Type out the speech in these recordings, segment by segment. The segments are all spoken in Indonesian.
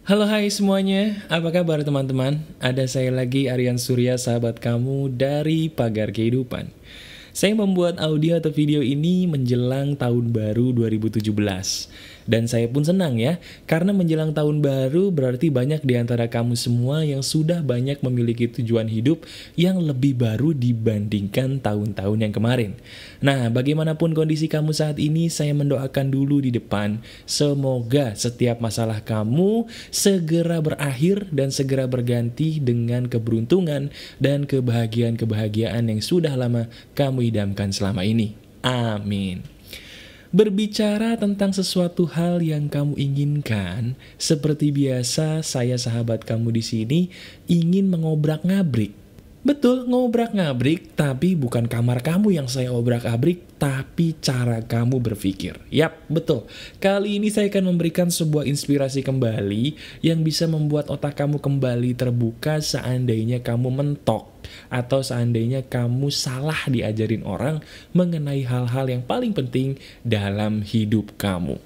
Halo hai semuanya, apa kabar teman-teman? Ada saya lagi Aryan Surya, sahabat kamu dari Pagar Kehidupan. Saya membuat audio atau video ini menjelang tahun baru 2017. Dan saya pun senang ya, karena menjelang tahun baru berarti banyak di antara kamu semua yang sudah banyak memiliki tujuan hidup yang lebih baru dibandingkan tahun-tahun yang kemarin. Nah, bagaimanapun kondisi kamu saat ini, saya mendoakan dulu di depan, semoga setiap masalah kamu segera berakhir dan segera berganti dengan keberuntungan dan kebahagiaan-kebahagiaan yang sudah lama kamu idamkan selama ini. Amin. Berbicara tentang sesuatu hal yang kamu inginkan, seperti biasa saya sahabat kamu di sini ingin mengobrak-ngabrik. Betul, ngobrak-ngabrik, tapi bukan kamar kamu yang saya obrak-abrik, tapi cara kamu berpikir. Yap, betul. Kali ini saya akan memberikan sebuah inspirasi kembali yang bisa membuat otak kamu kembali terbuka seandainya kamu mentok atau seandainya kamu salah diajarin orang mengenai hal-hal yang paling penting dalam hidup kamu.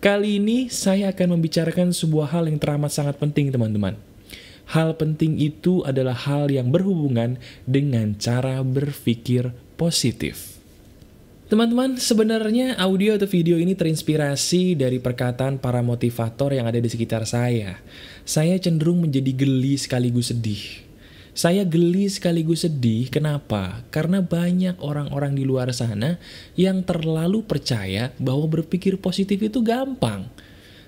Kali ini saya akan membicarakan sebuah hal yang teramat sangat penting, teman-teman. Hal penting itu adalah hal yang berhubungan dengan cara berpikir positif. Teman-teman, sebenarnya audio atau video ini terinspirasi dari perkataan para motivator yang ada di sekitar saya. Saya cenderung menjadi geli sekaligus sedih. Saya geli sekaligus sedih, kenapa? Karena banyak orang-orang di luar sana yang terlalu percaya bahwa berpikir positif itu gampang.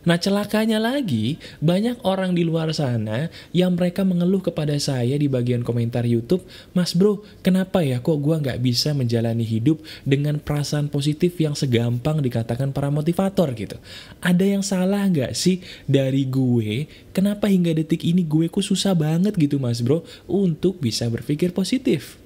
Nah, celakanya lagi, banyak orang di luar sana yang mereka mengeluh kepada saya di bagian komentar YouTube, "Mas bro, kenapa ya kok gua nggak bisa menjalani hidup dengan perasaan positif yang segampang dikatakan para motivator gitu? Ada yang salah nggak sih dari gue? Kenapa hingga detik ini gue kok susah banget gitu mas bro untuk bisa berpikir positif?"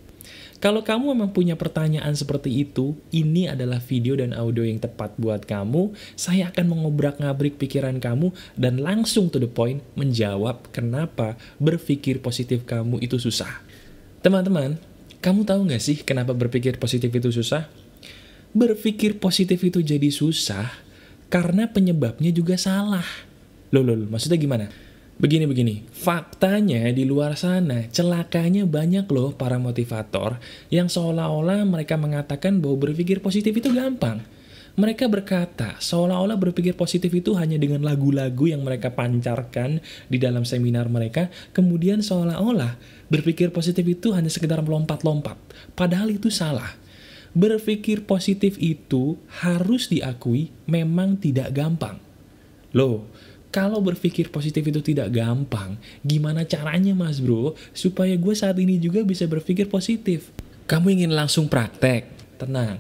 Kalau kamu memang punya pertanyaan seperti itu, ini adalah video dan audio yang tepat buat kamu. Saya akan mengobrak-ngabrik pikiran kamu dan langsung to the point menjawab kenapa berpikir positif kamu itu susah. Teman-teman, kamu tahu nggak sih kenapa berpikir positif itu susah? Berpikir positif itu jadi susah karena penyebabnya juga salah. Loh, maksudnya gimana? Begini, faktanya di luar sana, celakanya banyak loh para motivator yang seolah-olah mereka mengatakan bahwa berpikir positif itu gampang. Mereka berkata, seolah-olah berpikir positif itu hanya dengan lagu-lagu yang mereka pancarkan di dalam seminar mereka, kemudian seolah-olah berpikir positif itu hanya sekedar melompat-lompat. Padahal itu salah. Berpikir positif itu harus diakui memang tidak gampang. Loh, kalau berpikir positif itu tidak gampang, gimana caranya mas bro, supaya gue saat ini juga bisa berpikir positif? Kamu ingin langsung praktek? Tenang,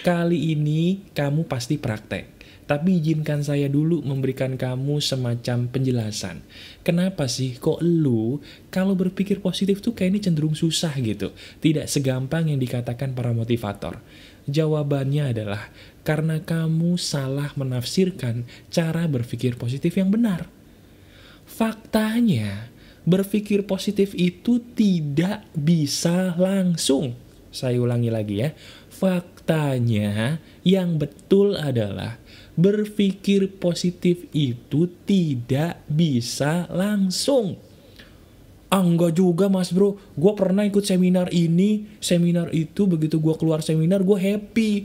kali ini kamu pasti praktek. Tapi izinkan saya dulu memberikan kamu semacam penjelasan. Kenapa sih kok lu kalau berpikir positif tuh kayaknya cenderung susah gitu? Tidak segampang yang dikatakan para motivator. Jawabannya adalah karena kamu salah menafsirkan cara berpikir positif yang benar. Faktanya, berpikir positif itu tidak bisa langsung. Saya ulangi lagi ya. Faktanya, yang betul adalah berpikir positif itu tidak bisa langsung. Enggak juga mas bro, gue pernah ikut seminar ini, seminar itu, begitu gue keluar seminar gue happy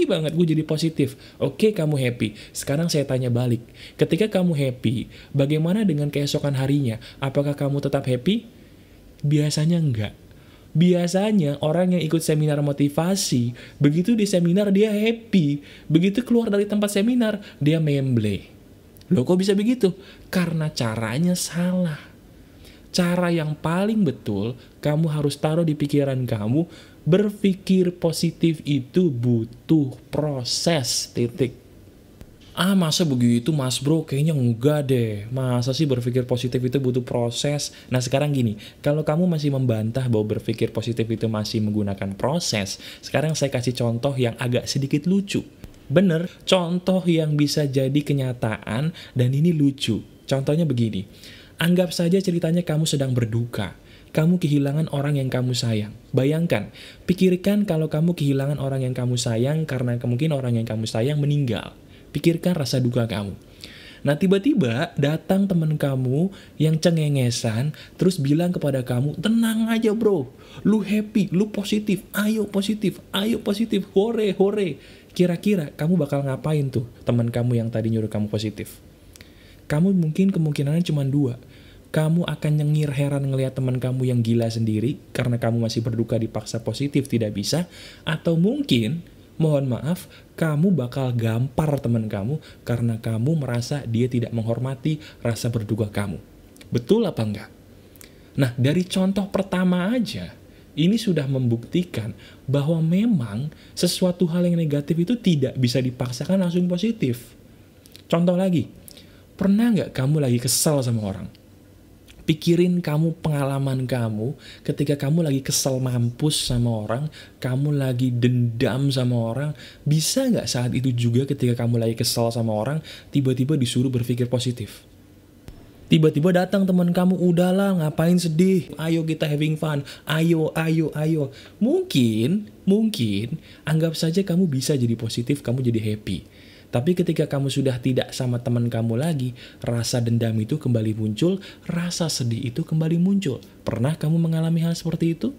banget, gue jadi positif. Oke, kamu happy, sekarang saya tanya balik, ketika kamu happy, bagaimana dengan keesokan harinya? Apakah kamu tetap happy? Biasanya enggak. Biasanya orang yang ikut seminar motivasi, begitu di seminar dia happy, begitu keluar dari tempat seminar, dia memble. Loh kok bisa begitu? Karena caranya salah. Cara yang paling betul, kamu harus taruh di pikiran kamu, berpikir positif itu butuh proses, titik. Ah masa begitu mas bro, kayaknya enggak deh. Masa sih berpikir positif itu butuh proses? Nah sekarang gini, kalau kamu masih membantah bahwa berpikir positif itu masih menggunakan proses, sekarang saya kasih contoh yang agak sedikit lucu. Bener, contoh yang bisa jadi kenyataan dan ini lucu. Contohnya begini. Anggap saja ceritanya kamu sedang berduka. kamu kehilangan orang yang kamu sayang. Bayangkan, pikirkan kalau kamu kehilangan orang yang kamu sayang karena mungkin orang yang kamu sayang meninggal. Pikirkan rasa duka kamu. Nah, tiba-tiba datang teman kamu yang cengengesan, terus bilang kepada kamu, tenang aja bro, lu happy, lu positif, ayo positif, hore, hore. Kira-kira kamu bakal ngapain tuh teman kamu yang tadi nyuruh kamu positif? Kamu mungkin kemungkinannya cuma dua. Kamu akan nyengir heran ngelihat teman kamu yang gila sendiri, karena kamu masih berduka dipaksa positif tidak bisa, atau mungkin mohon maaf, kamu bakal gampar teman kamu karena kamu merasa dia tidak menghormati rasa berduka kamu. Betul apa enggak? Nah, dari contoh pertama aja, ini sudah membuktikan bahwa memang sesuatu hal yang negatif itu tidak bisa dipaksakan langsung positif. Contoh lagi, pernah nggak kamu lagi kesal sama orang? Pikirin kamu pengalaman kamu ketika kamu lagi kesel mampus sama orang, kamu lagi dendam sama orang, bisa nggak saat itu juga ketika kamu lagi kesel sama orang, tiba-tiba disuruh berpikir positif? Tiba-tiba datang teman kamu, udahlah ngapain sedih, ayo kita having fun, ayo. Mungkin, anggap saja kamu bisa jadi positif, kamu jadi happy. Tapi ketika kamu sudah tidak sama teman kamu lagi, rasa dendam itu kembali muncul, rasa sedih itu kembali muncul. Pernah kamu mengalami hal seperti itu?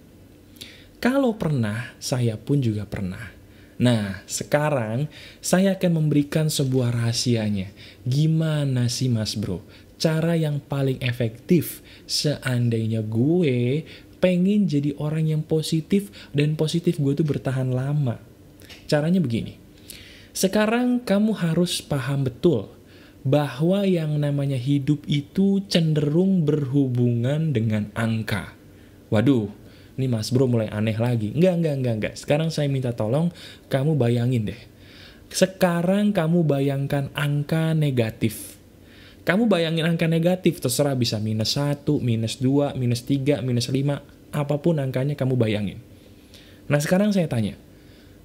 Kalau pernah, saya pun juga pernah. Nah, sekarang saya akan memberikan sebuah rahasianya. Gimana sih mas bro? Cara yang paling efektif seandainya gue pengen jadi orang yang positif dan positif gue tuh bertahan lama. Caranya begini. Sekarang kamu harus paham betul bahwa yang namanya hidup itu cenderung berhubungan dengan angka. Waduh, ini mas bro mulai aneh lagi. Enggak. Sekarang saya minta tolong kamu bayangin deh. Sekarang kamu bayangkan angka negatif. Kamu bayangin angka negatif, terserah bisa -1, -2, -3, -5, apapun angkanya kamu bayangin. Nah sekarang saya tanya,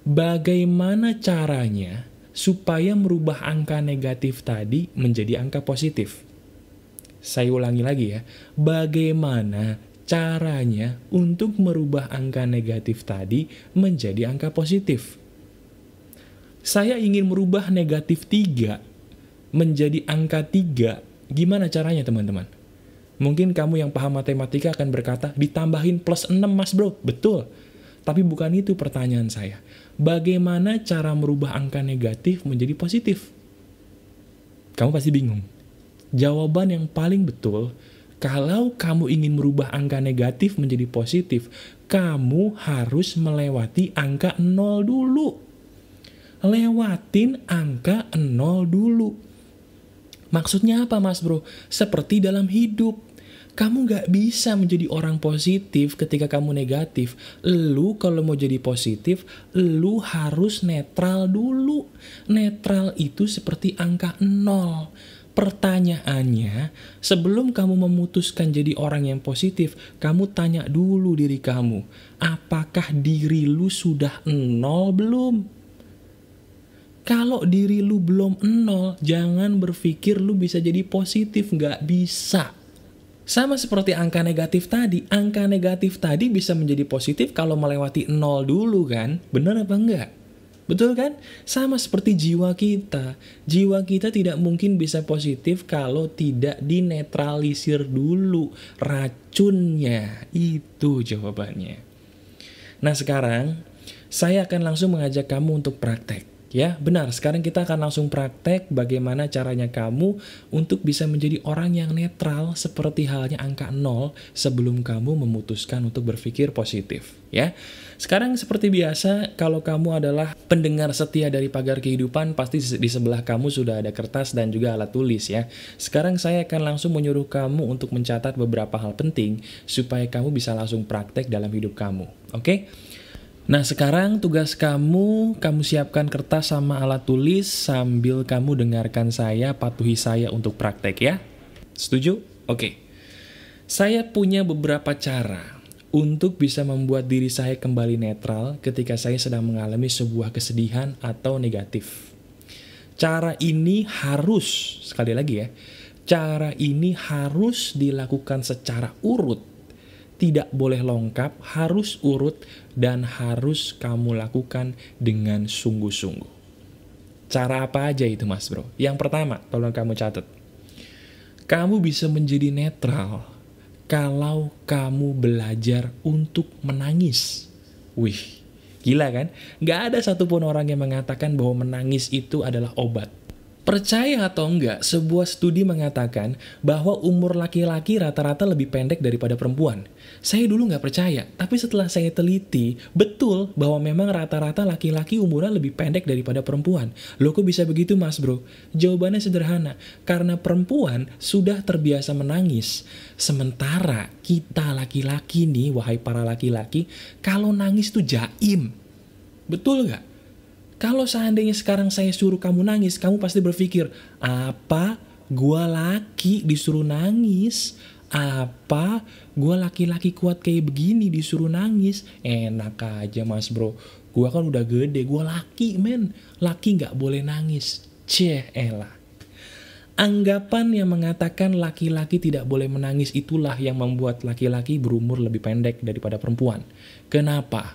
bagaimana caranya supaya merubah angka negatif tadi menjadi angka positif? Saya ulangi lagi ya. Bagaimana caranya untuk merubah angka negatif tadi menjadi angka positif? Saya ingin merubah negatif 3 menjadi angka 3. Gimana caranya teman-teman? Mungkin kamu yang paham matematika akan berkata, ditambahin +6 mas bro. Betul. Tapi bukan itu pertanyaan saya. Bagaimana cara merubah angka negatif menjadi positif? Kamu pasti bingung. Jawaban yang paling betul, kalau kamu ingin merubah angka negatif menjadi positif, kamu harus melewati angka 0 dulu. Lewatin angka 0 dulu. Maksudnya apa mas bro? Seperti dalam hidup. Kamu gak bisa menjadi orang positif ketika kamu negatif. Lu kalau mau jadi positif, lu harus netral dulu. Netral itu seperti angka 0. Pertanyaannya, sebelum kamu memutuskan jadi orang yang positif, kamu tanya dulu diri kamu, apakah diri lu sudah 0 belum? Kalau diri lu belum 0, jangan berpikir lu bisa jadi positif, gak bisa. Sama seperti angka negatif tadi bisa menjadi positif kalau melewati 0 dulu kan? Bener apa enggak? Betul kan? Sama seperti jiwa kita. Jiwa kita tidak mungkin bisa positif kalau tidak dinetralisir dulu racunnya. Itu jawabannya. Nah sekarang, saya akan langsung mengajak kamu untuk praktek. Ya, benar. Sekarang kita akan langsung praktek bagaimana caranya kamu untuk bisa menjadi orang yang netral seperti halnya angka 0 sebelum kamu memutuskan untuk berpikir positif. Ya, sekarang seperti biasa, kalau kamu adalah pendengar setia dari Pagar Kehidupan, pasti di sebelah kamu sudah ada kertas dan juga alat tulis ya. Sekarang saya akan langsung menyuruh kamu untuk mencatat beberapa hal penting supaya kamu bisa langsung praktek dalam hidup kamu. Oke? Nah sekarang tugas kamu siapkan kertas sama alat tulis sambil kamu dengarkan saya, patuhi saya untuk praktek ya. Setuju? Oke. Saya punya beberapa cara untuk bisa membuat diri saya kembali netral ketika saya sedang mengalami sebuah kesedihan atau negatif. Cara ini harus, sekali lagi ya, cara ini harus dilakukan secara urut. tidak boleh longkap, harus urut, dan harus kamu lakukan dengan sungguh-sungguh. Cara apa aja itu mas bro? Yang pertama, tolong kamu catat. Kamu bisa menjadi netral kalau kamu belajar untuk menangis. Wih, gila kan? Gak ada satupun orang yang mengatakan bahwa menangis itu adalah obat. Percaya atau enggak, sebuah studi mengatakan bahwa umur laki-laki rata-rata lebih pendek daripada perempuan. Saya dulu nggak percaya, tapi setelah saya teliti, betul bahwa memang rata-rata laki-laki umurnya lebih pendek daripada perempuan. Loh kok bisa begitu mas bro? Jawabannya sederhana, karena perempuan sudah terbiasa menangis. Sementara kita laki-laki nih, wahai para laki-laki, kalau nangis tuh jaim. Betul nggak? Kalau seandainya sekarang saya suruh kamu nangis, kamu pasti berpikir, apa gua laki disuruh nangis? Apa gua laki-laki kuat kayak begini disuruh nangis? Enak aja mas bro, gua kan udah gede, gua laki men. Laki nggak boleh nangis. Ceh elah. Anggapan yang mengatakan laki-laki tidak boleh menangis itulah yang membuat laki-laki berumur lebih pendek daripada perempuan. Kenapa?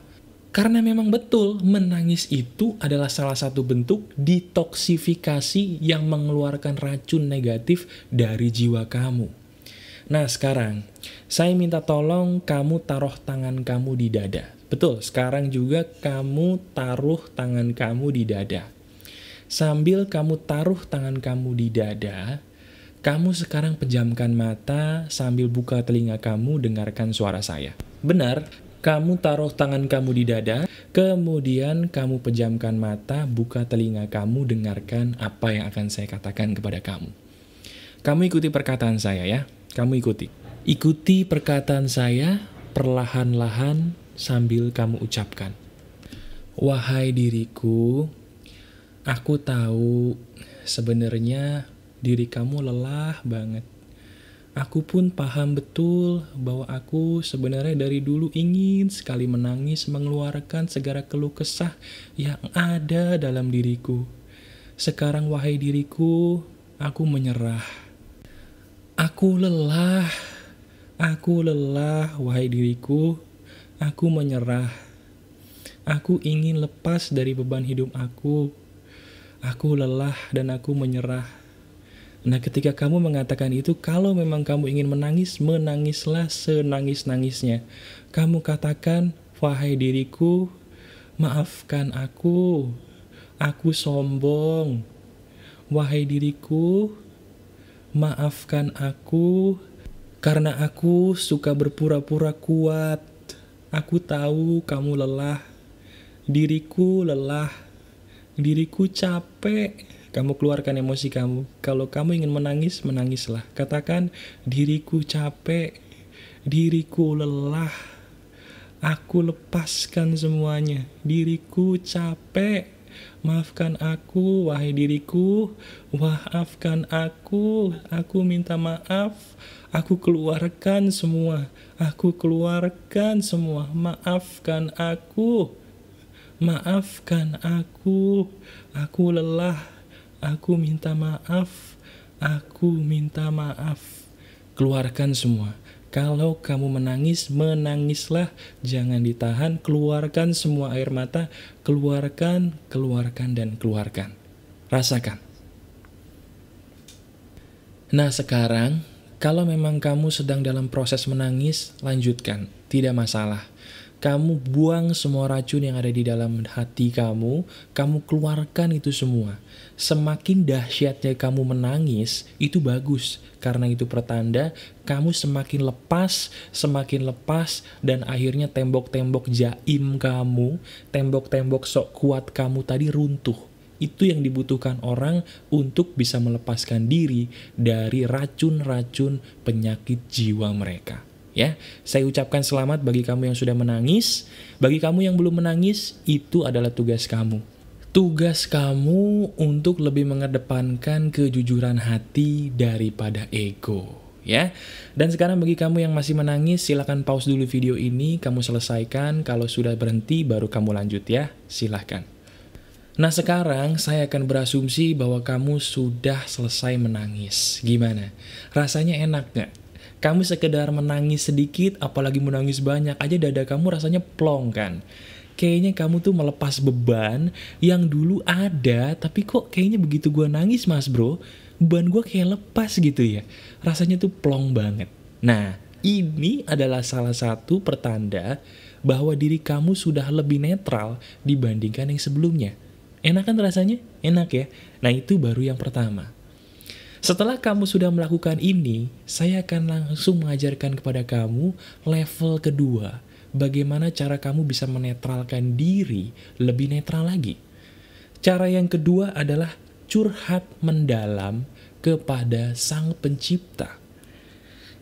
Karena memang betul, menangis itu adalah salah satu bentuk detoksifikasi yang mengeluarkan racun negatif dari jiwa kamu. Nah sekarang, saya minta tolong kamu taruh tangan kamu di dada. Betul, sekarang juga kamu taruh tangan kamu di dada. Sambil kamu taruh tangan kamu di dada, kamu sekarang pejamkan mata sambil buka telinga kamu dengarkan suara saya. Benar. Kamu taruh tangan kamu di dada, kemudian kamu pejamkan mata, buka telinga kamu, dengarkan apa yang akan saya katakan kepada kamu. Kamu ikuti perkataan saya ya, kamu ikuti. Ikuti perkataan saya perlahan-lahan sambil kamu ucapkan. Wahai diriku, aku tahu sebenarnya diri kamu lelah banget. Aku pun paham betul bahwa aku sebenarnya dari dulu ingin sekali menangis mengeluarkan segala keluh kesah yang ada dalam diriku. Sekarang wahai diriku, aku menyerah. Aku lelah wahai diriku, aku menyerah. Aku ingin lepas dari beban hidup aku. Aku lelah dan aku menyerah. Nah ketika kamu mengatakan itu, kalau memang kamu ingin menangis, menangislah senangis-nangisnya. Kamu katakan, wahai diriku, maafkan aku sombong. Wahai diriku, maafkan aku, karena aku suka berpura-pura kuat. Aku tahu kamu lelah, diriku lelah, diriku capek. Kamu keluarkan emosi kamu. Kalau kamu ingin menangis, menangislah. Katakan, diriku capek, diriku lelah. Aku lepaskan semuanya. Diriku capek. Maafkan aku, wahai diriku. Maafkan aku. Aku minta maaf. Aku keluarkan semua. Aku keluarkan semua. Maafkan aku. Maafkan aku. Aku lelah. Aku minta maaf, aku minta maaf. Keluarkan semua. Kalau kamu menangis, menangislah. Jangan ditahan, keluarkan semua air mata. Keluarkan, keluarkan, dan keluarkan. Rasakan. Nah sekarang, kalau memang kamu sedang dalam proses menangis, lanjutkan. Tidak masalah. Kamu buang semua racun yang ada di dalam hati kamu keluarkan itu semua. Semakin dahsyatnya kamu menangis, itu bagus. Karena itu pertanda kamu semakin lepas, dan akhirnya tembok-tembok jaim kamu, tembok-tembok sok kuat kamu tadi runtuh. Itu yang dibutuhkan orang untuk bisa melepaskan diri dari racun-racun penyakit jiwa mereka. Ya, saya ucapkan selamat bagi kamu yang sudah menangis. Bagi kamu yang belum menangis, itu adalah tugas kamu. Tugas kamu untuk lebih mengedepankan kejujuran hati daripada ego. Ya, dan sekarang bagi kamu yang masih menangis, silakan pause dulu video ini, kamu selesaikan. Kalau sudah berhenti, baru kamu lanjut ya. Silahkan. Nah sekarang saya akan berasumsi bahwa kamu sudah selesai menangis. Gimana? Rasanya enak gak? Kamu sekedar menangis sedikit, apalagi menangis banyak aja dada kamu rasanya plong kan. Kayaknya kamu tuh melepas beban yang dulu ada, tapi kok kayaknya begitu gua nangis mas bro, beban gua kayak lepas gitu ya. Rasanya tuh plong banget. Nah, ini adalah salah satu pertanda bahwa diri kamu sudah lebih netral dibandingkan yang sebelumnya. Enak kan rasanya? Enak ya? Nah itu baru yang pertama. Setelah kamu sudah melakukan ini, saya akan langsung mengajarkan kepada kamu level kedua. Bagaimana cara kamu bisa menetralkan diri lebih netral lagi. Cara yang kedua adalah curhat mendalam kepada Sang Pencipta.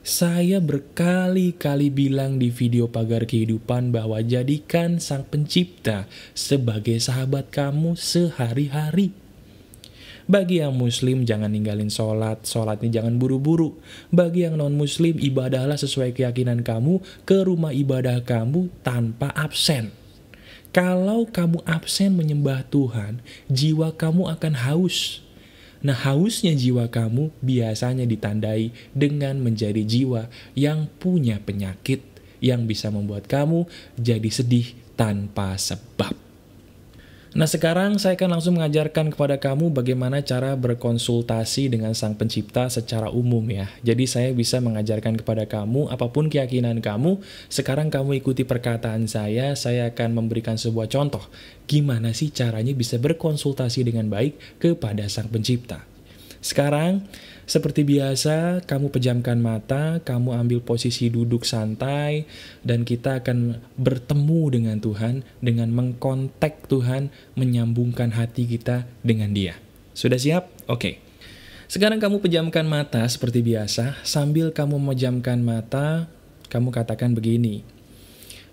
Saya berkali-kali bilang di video Pagar Kehidupan bahwa jadikan Sang Pencipta sebagai sahabat kamu sehari-hari. Bagi yang muslim jangan ninggalin sholatnya jangan buru-buru. Bagi yang non-muslim ibadahlah sesuai keyakinan kamu ke rumah ibadah kamu tanpa absen. Kalau kamu absen menyembah Tuhan, jiwa kamu akan haus. Nah hausnya jiwa kamu biasanya ditandai dengan menjadi jiwa yang punya penyakit yang bisa membuat kamu jadi sedih tanpa sebab. Nah sekarang saya akan langsung mengajarkan kepada kamu bagaimana cara berkonsultasi dengan Sang Pencipta secara umum ya. Jadi saya bisa mengajarkan kepada kamu apapun keyakinan kamu, sekarang kamu ikuti perkataan saya akan memberikan sebuah contoh. Gimana sih caranya bisa berkonsultasi dengan baik kepada Sang Pencipta. Sekarang, seperti biasa, kamu pejamkan mata, kamu ambil posisi duduk santai, dan kita akan bertemu dengan Tuhan, dengan mengkontak Tuhan, menyambungkan hati kita dengan Dia. Sudah siap? Oke. Sekarang kamu pejamkan mata seperti biasa, sambil kamu memejamkan mata, kamu katakan begini,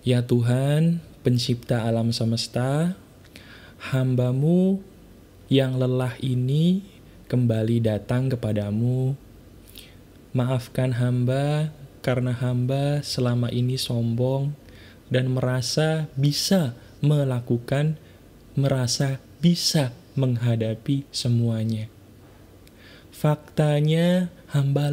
ya Tuhan, Pencipta alam semesta, hamba-Mu yang lelah ini kembali datang kepadamu. Maafkan hamba karena hamba selama ini sombong dan merasa bisa melakukan, merasa bisa menghadapi semuanya. Faktanya hamba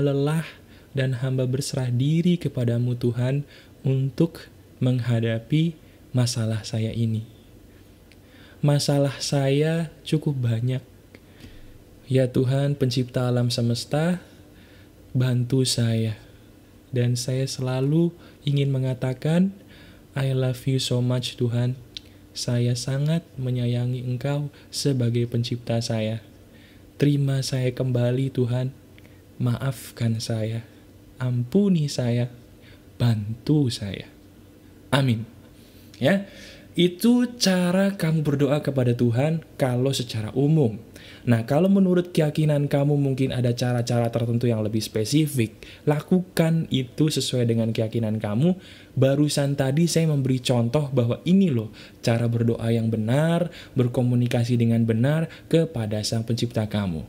lelah dan hamba berserah diri kepadamu Tuhan untuk menghadapi masalah saya ini. Masalah saya cukup banyak. Ya Tuhan, Pencipta alam semesta, bantu saya. Dan saya selalu ingin mengatakan, I love you so much Tuhan. Saya sangat menyayangi Engkau sebagai pencipta saya. Terima saya kembali Tuhan. Maafkan saya. Ampuni saya. Bantu saya. Amin. Ya. Itu cara kamu berdoa kepada Tuhan kalau secara umum. Nah, kalau menurut keyakinan kamu mungkin ada cara-cara tertentu yang lebih spesifik, lakukan itu sesuai dengan keyakinan kamu. Barusan tadi saya memberi contoh bahwa ini loh cara berdoa yang benar, berkomunikasi dengan benar kepada Sang Pencipta kamu.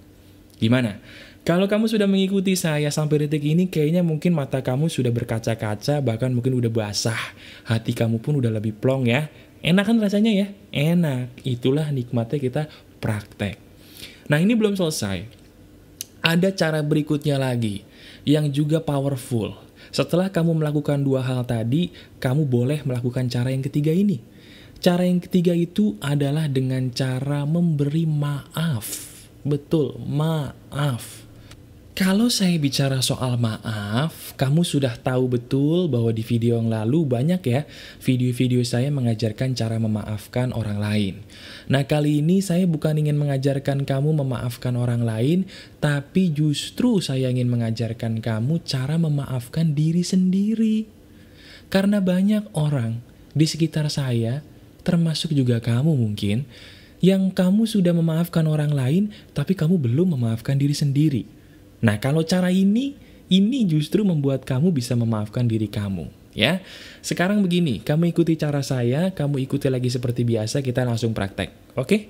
Gimana? Kalau kamu sudah mengikuti saya sampai detik ini, kayaknya mungkin mata kamu sudah berkaca-kaca, bahkan mungkin udah basah. Hati kamu pun udah lebih plong ya. Enak kan rasanya ya? Enak. Itulah nikmatnya kita praktek. Nah ini belum selesai. Ada cara berikutnya lagi yang juga powerful. Setelah kamu melakukan dua hal tadi, kamu boleh melakukan cara yang ketiga ini. Cara yang ketiga itu adalah dengan cara memberi maaf. Betul, maaf. Kalau saya bicara soal maaf, kamu sudah tahu betul bahwa di video yang lalu banyak ya video-video saya mengajarkan cara memaafkan orang lain. Nah kali ini saya bukan ingin mengajarkan kamu memaafkan orang lain, tapi justru saya ingin mengajarkan kamu cara memaafkan diri sendiri. Karena banyak orang di sekitar saya, termasuk juga kamu mungkin, yang kamu sudah memaafkan orang lain, tapi kamu belum memaafkan diri sendiri. Nah, kalau cara ini justru membuat kamu bisa memaafkan diri kamu, ya. Sekarang begini, kamu ikuti cara saya, kamu ikuti lagi seperti biasa, kita langsung praktek, oke?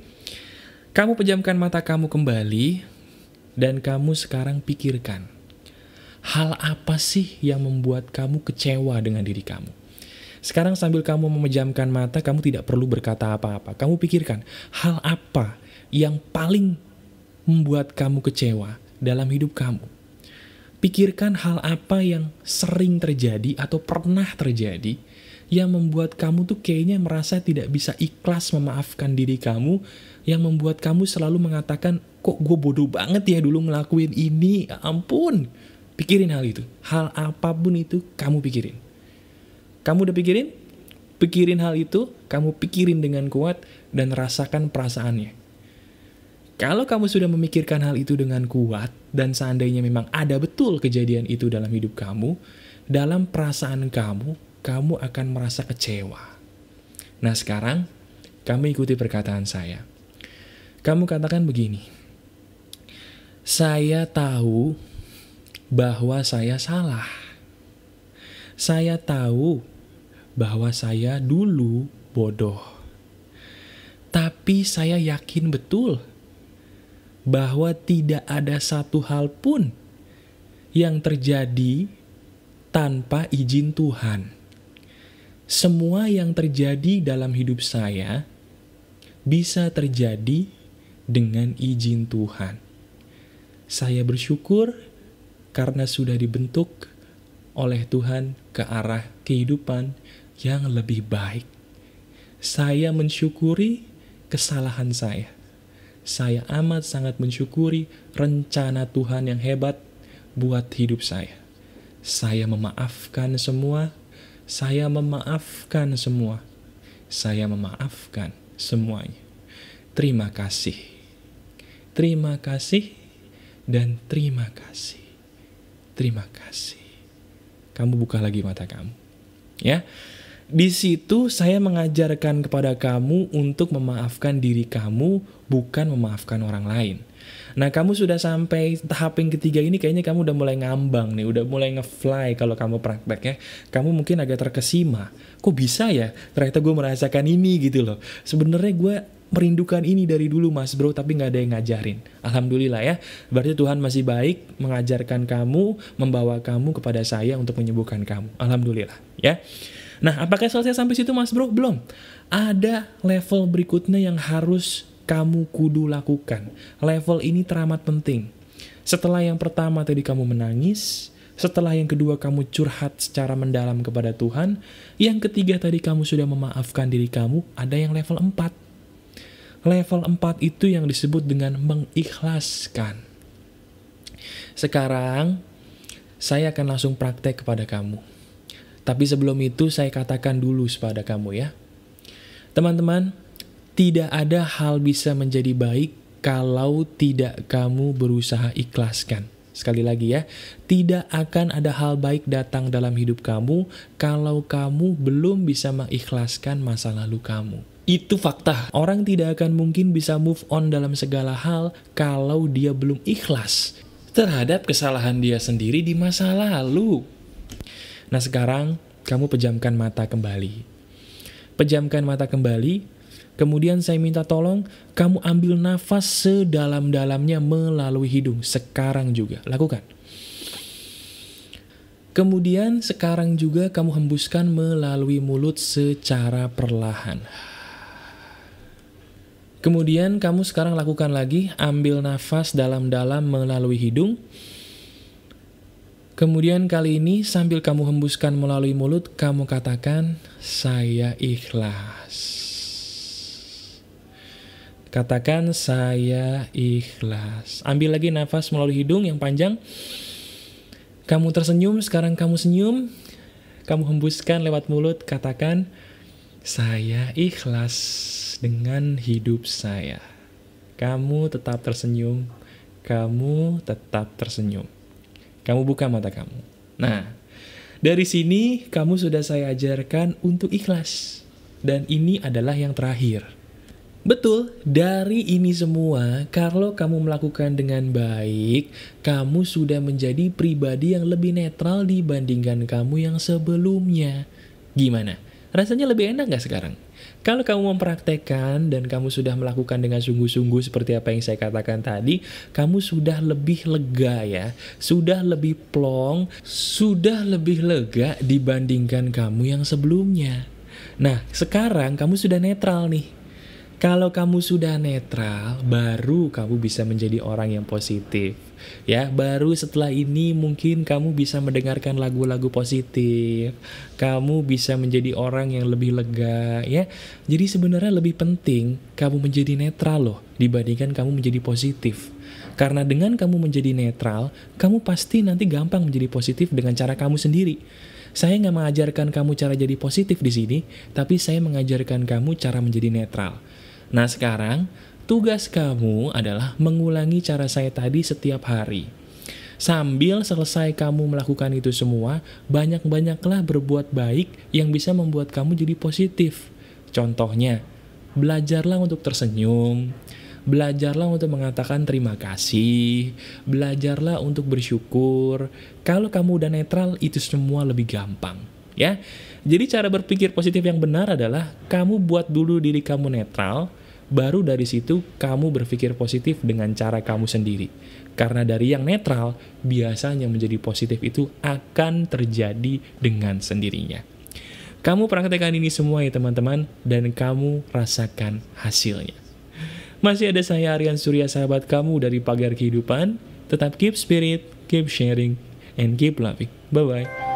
Kamu pejamkan mata kamu kembali, dan kamu sekarang pikirkan, hal apa sih yang membuat kamu kecewa dengan diri kamu? Sekarang sambil kamu memejamkan mata, kamu tidak perlu berkata apa-apa. Kamu pikirkan, hal apa yang paling membuat kamu kecewa dalam hidup kamu? Pikirkan hal apa yang sering terjadi atau pernah terjadi yang membuat kamu tuh kayaknya merasa tidak bisa ikhlas memaafkan diri kamu, yang membuat kamu selalu mengatakan, kok gue bodoh banget ya dulu ngelakuin ini, ya ampun. Pikirin hal itu. Hal apapun itu, kamu pikirin. Kamu udah pikirin? Pikirin hal itu, kamu pikirin dengan kuat, dan rasakan perasaannya. Kalau kamu sudah memikirkan hal itu dengan kuat, dan seandainya memang ada betul kejadian itu dalam hidup kamu, dalam perasaan kamu, kamu akan merasa kecewa. Nah sekarang, kamu ikuti perkataan saya. Kamu katakan begini, saya tahu bahwa saya salah. Saya tahu bahwa saya dulu bodoh. Tapi saya yakin betul bahwa tidak ada satu hal pun yang terjadi tanpa izin Tuhan. Semua yang terjadi dalam hidup saya bisa terjadi dengan izin Tuhan. Saya bersyukur karena sudah dibentuk oleh Tuhan ke arah kehidupan yang lebih baik. Saya mensyukuri kesalahan saya. Saya amat sangat mensyukuri rencana Tuhan yang hebat buat hidup saya. Saya memaafkan semua. Saya memaafkan semua. Saya memaafkan semuanya. Terima kasih. Terima kasih dan terima kasih. Terima kasih. Kamu buka lagi mata kamu. Ya. Di situ saya mengajarkan kepada kamu untuk memaafkan diri kamu, bukan memaafkan orang lain. Nah, kamu sudah sampai tahap yang ketiga ini, kayaknya kamu udah mulai ngambang nih, udah mulai nge-fly kalau kamu praktek ya. Kamu mungkin agak terkesima. Kok bisa ya? Ternyata gue merasakan ini gitu loh. Sebenarnya gue merindukan ini dari dulu mas bro, tapi gak ada yang ngajarin. Alhamdulillah ya, berarti Tuhan masih baik mengajarkan kamu, membawa kamu kepada saya untuk menyembuhkan kamu. Alhamdulillah ya. Nah, apakah selesai sampai situ mas bro? Belum. Ada level berikutnya yang harus kamu kudu lakukan. Level ini teramat penting. Setelah yang pertama tadi kamu menangis, setelah yang kedua kamu curhat secara mendalam kepada Tuhan, yang ketiga tadi kamu sudah memaafkan diri kamu, ada yang level 4. Level 4 itu yang disebut dengan mengikhlaskan. Sekarang, saya akan langsung praktek kepada kamu. Tapi sebelum itu saya katakan dulu kepada kamu ya. Teman-teman, tidak ada hal bisa menjadi baik kalau tidak kamu berusaha ikhlaskan. Sekali lagi ya, tidak akan ada hal baik datang dalam hidup kamu kalau kamu belum bisa mengikhlaskan masa lalu kamu. Itu fakta. Orang tidak akan mungkin bisa move on dalam segala hal kalau dia belum ikhlas terhadap kesalahan dia sendiri di masa lalu. Nah sekarang, kamu pejamkan mata kembali. Pejamkan mata kembali, kemudian saya minta tolong, kamu ambil nafas sedalam-dalamnya melalui hidung. Sekarang juga, lakukan. Kemudian sekarang juga kamu hembuskan melalui mulut secara perlahan. Kemudian kamu sekarang lakukan lagi, ambil nafas dalam-dalam melalui hidung. Kemudian kali ini sambil kamu hembuskan melalui mulut, kamu katakan, saya ikhlas. Katakan, saya ikhlas. Ambil lagi nafas melalui hidung yang panjang. Kamu tersenyum, sekarang kamu senyum. Kamu hembuskan lewat mulut, katakan, saya ikhlas dengan hidup saya. Kamu tetap tersenyum. Kamu tetap tersenyum. Kamu buka mata kamu. Nah, dari sini kamu sudah saya ajarkan untuk ikhlas. Dan ini adalah yang terakhir. Betul, dari ini semua, kalau kamu melakukan dengan baik, kamu sudah menjadi pribadi yang lebih netral dibandingkan kamu yang sebelumnya. Gimana? Rasanya lebih enak gak sekarang? Kalau kamu mempraktekkan dan kamu sudah melakukan dengan sungguh-sungguh seperti apa yang saya katakan tadi, kamu sudah lebih lega ya, sudah lebih plong, sudah lebih lega dibandingkan kamu yang sebelumnya. Nah, sekarang kamu sudah netral nih. Kalau kamu sudah netral, baru kamu bisa menjadi orang yang positif. Ya, baru setelah ini mungkin kamu bisa mendengarkan lagu-lagu positif. Kamu bisa menjadi orang yang lebih lega, ya. Jadi sebenarnya lebih penting kamu menjadi netral loh dibandingkan kamu menjadi positif. Karena dengan kamu menjadi netral, kamu pasti nanti gampang menjadi positif dengan cara kamu sendiri. Saya nggak mengajarkan kamu cara jadi positif di sini, tapi saya mengajarkan kamu cara menjadi netral. Nah sekarang, tugas kamu adalah mengulangi cara saya tadi setiap hari. Sambil selesai kamu melakukan itu semua, banyak-banyaklah berbuat baik yang bisa membuat kamu jadi positif. Contohnya, belajarlah untuk tersenyum, belajarlah untuk mengatakan terima kasih, belajarlah untuk bersyukur. Kalau kamu udah netral, itu semua lebih gampang. Ya, jadi cara berpikir positif yang benar adalah kamu buat dulu diri kamu netral, baru dari situ kamu berpikir positif dengan cara kamu sendiri. Karena dari yang netral, biasanya menjadi positif itu akan terjadi dengan sendirinya. Kamu praktekkan ini semua ya teman-teman, dan kamu rasakan hasilnya. Masih ada saya Aryan Surya, sahabat kamu dari Pagar Kehidupan. Tetap keep spirit, keep sharing, and keep loving. Bye-bye.